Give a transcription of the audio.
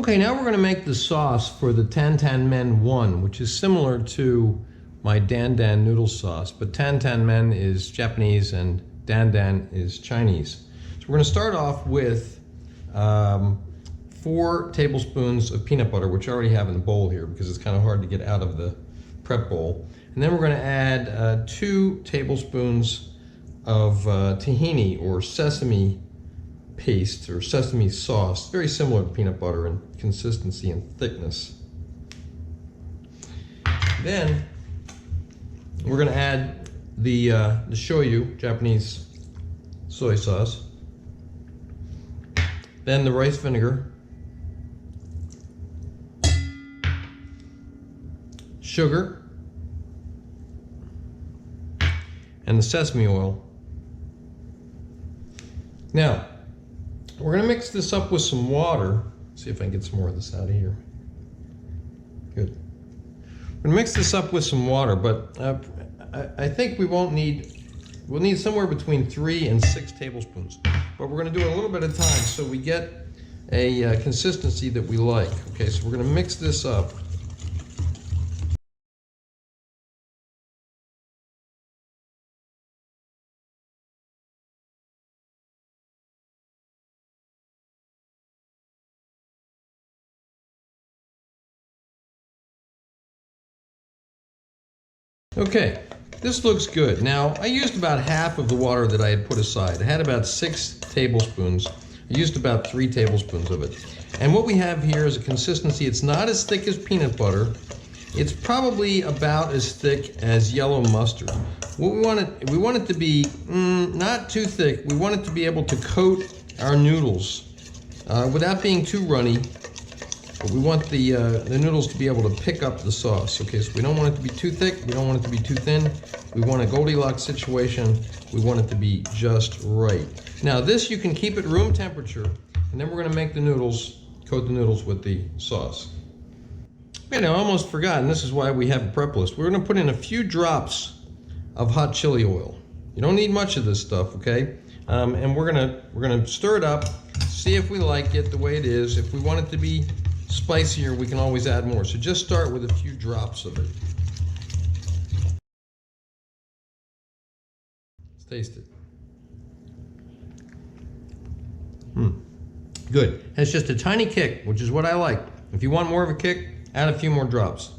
Okay, now we're going to make the sauce for the Dan Dan Men 1, which is similar to my Dan Dan Noodles sauce, but Dan Dan Men is Japanese and Dan Dan is Chinese. So we're going to start off with 4 tablespoons of peanut butter, which I already have in the bowl here because it's kind of hard to get out of the prep bowl. And then we're going to add 2 tablespoons of tahini or sesame paste or sesame sauce, very similar to peanut butter in consistency and thickness. Then we're going to add the shoyu, Japanese soy sauce, then the rice vinegar, sugar, and the sesame oil. Now, we're going to mix this up with some water. See if I can get some more of this out of here. Good. We're going to mix this up with some water, but I think we'll need somewhere between 3 and 6 tablespoons. But we're going to do it a little bit at a time so we get a consistency that we like. Okay, so we're going to mix this up. Okay, this looks good. Now, I used about half of the water that I had put aside. I had about 6 tablespoons. I used about 3 tablespoons of it. And what we have here is a consistency. It's not as thick as peanut butter. It's probably about as thick as yellow mustard. What we want it to be not too thick. We want it to be able to coat our noodles without being too runny. But we want the noodles to be able to pick up the sauce. Okay, so we don't want it to be too thick. We don't want it to be too thin. We want a Goldilocks situation. We want it to be just right. Now this you can keep at room temperature, and then we're going to make the noodles, coat the noodles with the sauce. Okay, now I almost forgot, and this is why we have a prep list. We're going to put in a few drops of hot chili oil. You don't need much of this stuff, okay? And we're gonna stir it up, see if we like it the way it is. If we want it to be spicier, we can always add more. So just start with a few drops of it. Let's taste it. Good. Has just a tiny kick, which is what I like. If you want more of a kick, add a few more drops.